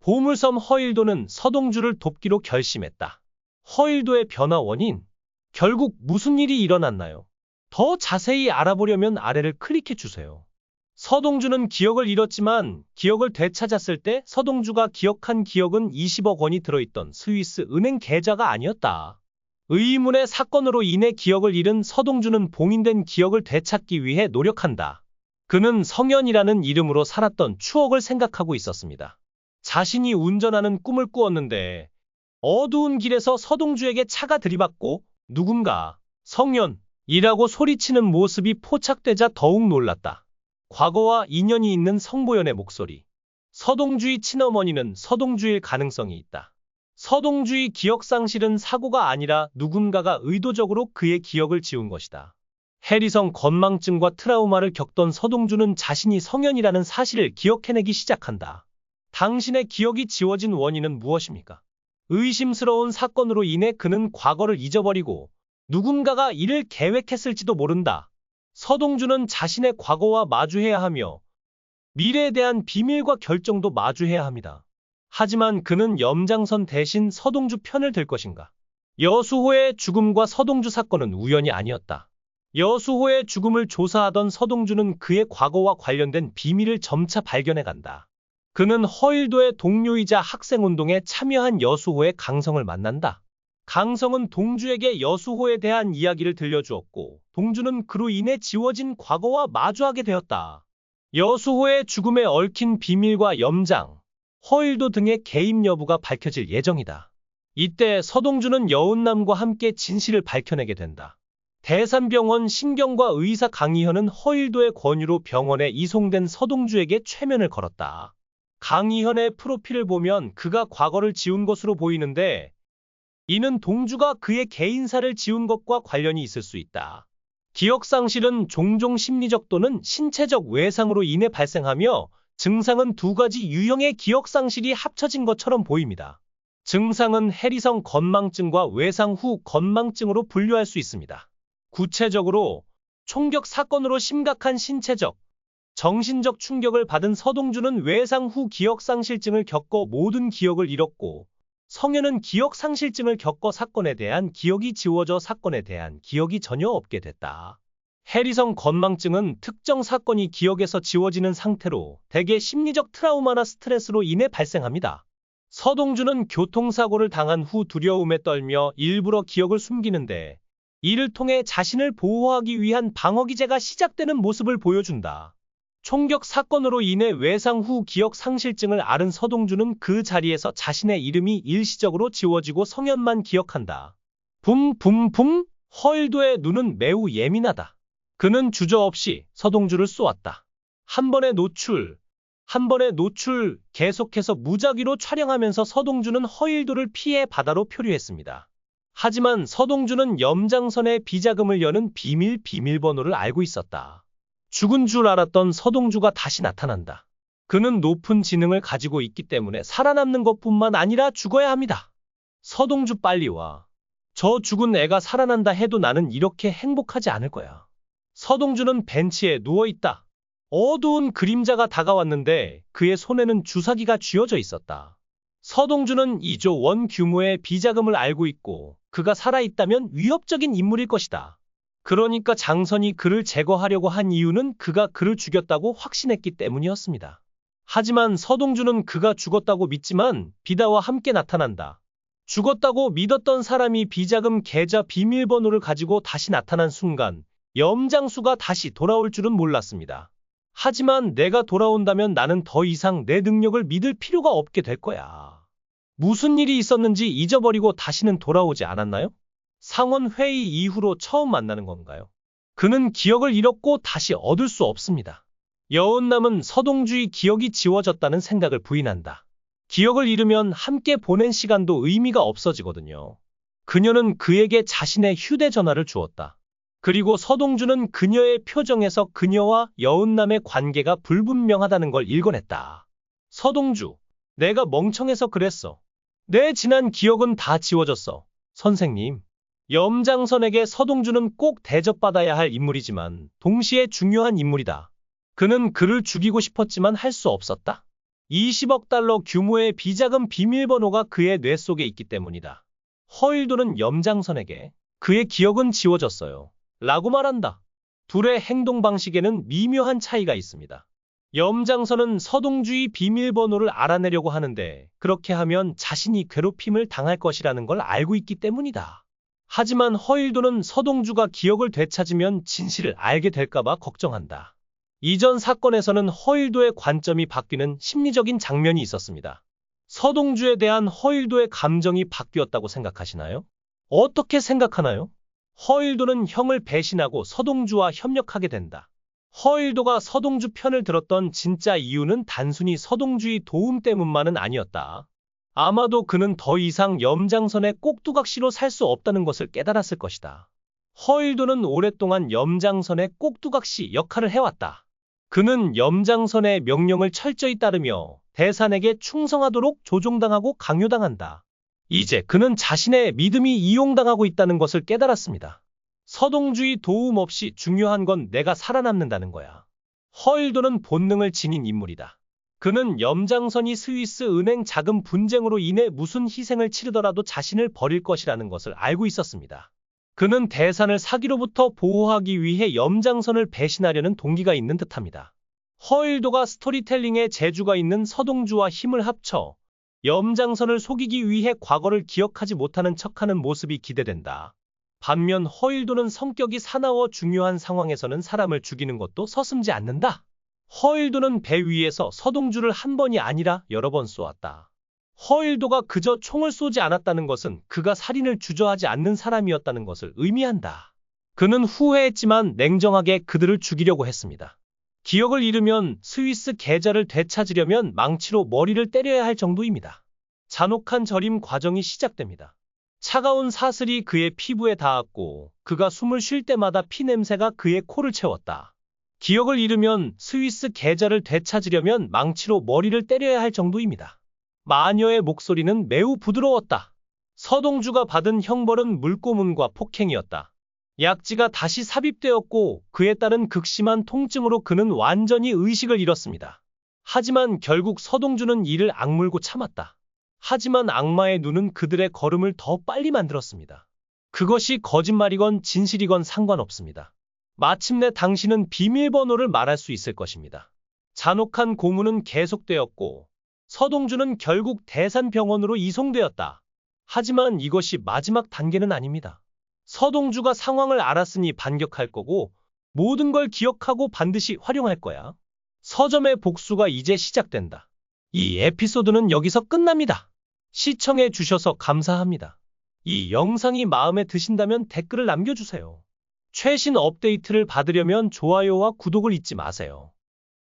보물섬 허일도는 서동주를 돕기로 결심했다. 허일도의 변화 원인? 결국 무슨 일이 일어났나요? 더 자세히 알아보려면 아래를 클릭해 주세요. 서동주는 기억을 잃었지만 기억을 되찾았을 때 서동주가 기억한 기억은 20억 원이 들어있던 스위스 은행 계좌가 아니었다. 의문의 사건으로 인해 기억을 잃은 서동주는 봉인된 기억을 되찾기 위해 노력한다. 그는 성현이라는 이름으로 살았던 추억을 생각하고 있었습니다. 자신이 운전하는 꿈을 꾸었는데 어두운 길에서 서동주에게 차가 들이받고 누군가 성현이라고 소리치는 모습이 포착되자 더욱 놀랐다. 과거와 인연이 있는 성보연의 목소리. 서동주의 친어머니는 서동주일 가능성이 있다. 서동주의 기억상실은 사고가 아니라 누군가가 의도적으로 그의 기억을 지운 것이다. 해리성 건망증과 트라우마를 겪던 서동주는 자신이 성현이라는 사실을 기억해내기 시작한다. 당신의 기억이 지워진 원인은 무엇입니까? 의심스러운 사건으로 인해 그는 과거를 잊어버리고 누군가가 이를 계획했을지도 모른다. 서동주는 자신의 과거와 마주해야 하며 미래에 대한 비밀과 결정도 마주해야 합니다. 하지만 그는 염장선 대신 서동주 편을 들 것인가? 여수호의 죽음과 서동주 사건은 우연이 아니었다. 여수호의 죽음을 조사하던 서동주는 그의 과거와 관련된 비밀을 점차 발견해간다. 그는 허일도의 동료이자 학생운동에 참여한 여수호의 강성을 만난다. 강성은 동주에게 여수호에 대한 이야기를 들려주었고 동주는 그로 인해 지워진 과거와 마주하게 되었다. 여수호의 죽음에 얽힌 비밀과 염장, 허일도 등의 개입 여부가 밝혀질 예정이다. 이때 서동주는 여운남과 함께 진실을 밝혀내게 된다. 대산병원 신경과 의사 강희현은 허일도의 권유로 병원에 이송된 서동주에게 최면을 걸었다. 강희현의 프로필을 보면 그가 과거를 지운 것으로 보이는데 이는 동주가 그의 개인사를 지운 것과 관련이 있을 수 있다. 기억상실은 종종 심리적 또는 신체적 외상으로 인해 발생하며 증상은 두 가지 유형의 기억상실이 합쳐진 것처럼 보입니다. 증상은 해리성 건망증과 외상 후 건망증으로 분류할 수 있습니다. 구체적으로 총격 사건으로 심각한 신체적, 정신적 충격을 받은 서동주는 외상 후 기억상실증을 겪어 모든 기억을 잃었고 성현은 기억상실증을 겪어 사건에 대한 기억이 지워져 사건에 대한 기억이 전혀 없게 됐다. 해리성 건망증은 특정 사건이 기억에서 지워지는 상태로 대개 심리적 트라우마나 스트레스로 인해 발생합니다. 서동주는 교통사고를 당한 후 두려움에 떨며 일부러 기억을 숨기는데 이를 통해 자신을 보호하기 위한 방어기제가 시작되는 모습을 보여준다. 총격 사건으로 인해 외상 후 기억 상실증을 앓은 서동주는 그 자리에서 자신의 이름이 일시적으로 지워지고 성현만 기억한다. 붐붐붐! 허일도의 눈은 매우 예민하다. 그는 주저없이 서동주를 쏘았다. 한 번의 노출, 계속해서 무작위로 촬영하면서 서동주는 허일도를 피해 바다로 표류했습니다. 하지만 서동주는 염장선의 비자금을 여는 비밀번호를 알고 있었다. 죽은 줄 알았던 서동주가 다시 나타난다. 그는 높은 지능을 가지고 있기 때문에 살아남는 것뿐만 아니라 죽어야 합니다. 서동주 빨리 와. 저 죽은 애가 살아난다 해도 나는 이렇게 행복하지 않을 거야. 서동주는 벤치에 누워있다. 어두운 그림자가 다가왔는데 그의 손에는 주사기가 쥐어져 있었다. 서동주는 2조 원 규모의 비자금을 알고 있고 그가 살아있다면 위협적인 인물일 것이다. 그러니까 장선이 그를 제거하려고 한 이유는 그가 그를 죽였다고 확신했기 때문이었습니다. 하지만 서동주는 그가 죽었다고 믿지만 비다와 함께 나타난다. 죽었다고 믿었던 사람이 비자금 계좌 비밀번호를 가지고 다시 나타난 순간 염장수가 다시 돌아올 줄은 몰랐습니다. 하지만 내가 돌아온다면 나는 더 이상 내 능력을 믿을 필요가 없게 될 거야. 무슨 일이 있었는지 잊어버리고 다시는 돌아오지 않았나요? 상원회의 이후로 처음 만나는 건가요? 그는 기억을 잃었고 다시 얻을 수 없습니다. 여운남은 서동주의 기억이 지워졌다는 생각을 부인한다. 기억을 잃으면 함께 보낸 시간도 의미가 없어지거든요. 그녀는 그에게 자신의 휴대전화를 주었다. 그리고 서동주는 그녀의 표정에서 그녀와 여운남의 관계가 불분명하다는 걸 읽어냈다. 서동주, 내가 멍청해서 그랬어. 내 지난 기억은 다 지워졌어. 선생님. 염장선에게 서동주는 꼭 대접받아야 할 인물이지만 동시에 중요한 인물이다. 그는 그를 죽이고 싶었지만 할 수 없었다. 20억 달러 규모의 비자금 비밀번호가 그의 뇌 속에 있기 때문이다. 허일도는 염장선에게 그의 기억은 지워졌어요. 라고 말한다. 둘의 행동 방식에는 미묘한 차이가 있습니다. 염장선은 서동주의 비밀번호를 알아내려고 하는데 그렇게 하면 자신이 괴롭힘을 당할 것이라는 걸 알고 있기 때문이다. 하지만 허일도는 서동주가 기억을 되찾으면 진실을 알게 될까봐 걱정한다. 이전 사건에서는 허일도의 관점이 바뀌는 심리적인 장면이 있었습니다. 서동주에 대한 허일도의 감정이 바뀌었다고 생각하시나요? 어떻게 생각하나요? 허일도는 형을 배신하고 서동주와 협력하게 된다. 허일도가 서동주 편을 들었던 진짜 이유는 단순히 서동주의 도움 때문만은 아니었다. 아마도 그는 더 이상 염장선의 꼭두각시로 살 수 없다는 것을 깨달았을 것이다. 허일도는 오랫동안 염장선의 꼭두각시 역할을 해왔다. 그는 염장선의 명령을 철저히 따르며 대산에게 충성하도록 조종당하고 강요당한다. 이제 그는 자신의 믿음이 이용당하고 있다는 것을 깨달았습니다. 서동주의 도움 없이 중요한 건 내가 살아남는다는 거야. 허일도는 본능을 지닌 인물이다. 그는 염장선이 스위스 은행 자금 분쟁으로 인해 무슨 희생을 치르더라도 자신을 버릴 것이라는 것을 알고 있었습니다. 그는 대산을 사기로부터 보호하기 위해 염장선을 배신하려는 동기가 있는 듯합니다. 허일도가 스토리텔링에 재주가 있는 서동주와 힘을 합쳐 염장선을 속이기 위해 과거를 기억하지 못하는 척하는 모습이 기대된다. 반면 허일도는 성격이 사나워 중요한 상황에서는 사람을 죽이는 것도 서슴지 않는다. 허일도는 배 위에서 서동주를 한 번이 아니라 여러 번 쏘았다. 허일도가 그저 총을 쏘지 않았다는 것은 그가 살인을 주저하지 않는 사람이었다는 것을 의미한다. 그는 후회했지만 냉정하게 그들을 죽이려고 했습니다. 기억을 잃으면 스위스 계좌를 되찾으려면 망치로 머리를 때려야 할 정도입니다. 잔혹한 절임 과정이 시작됩니다. 차가운 사슬이 그의 피부에 닿았고 그가 숨을 쉴 때마다 피 냄새가 그의 코를 채웠다. 기억을 잃으면 스위스 계좌를 되찾으려면 망치로 머리를 때려야 할 정도입니다. 마녀의 목소리는 매우 부드러웠다. 서동주가 받은 형벌은 물고문과 폭행이었다. 약지가 다시 삽입되었고 그에 따른 극심한 통증으로 그는 완전히 의식을 잃었습니다. 하지만 결국 서동주는 이를 악물고 참았다. 하지만 악마의 눈은 그들의 걸음을 더 빨리 만들었습니다. 그것이 거짓말이건 진실이건 상관없습니다. 마침내 당신은 비밀번호를 말할 수 있을 것입니다. 잔혹한 고문은 계속되었고 서동주는 결국 대산병원으로 이송되었다. 하지만 이것이 마지막 단계는 아닙니다. 서동주가 상황을 알았으니 반격할 거고 모든 걸 기억하고 반드시 활용할 거야. 서점의 복수가 이제 시작된다. 이 에피소드는 여기서 끝납니다. 시청해 주셔서 감사합니다. 이 영상이 마음에 드신다면 댓글을 남겨주세요. 최신 업데이트를 받으려면 좋아요와 구독을 잊지 마세요.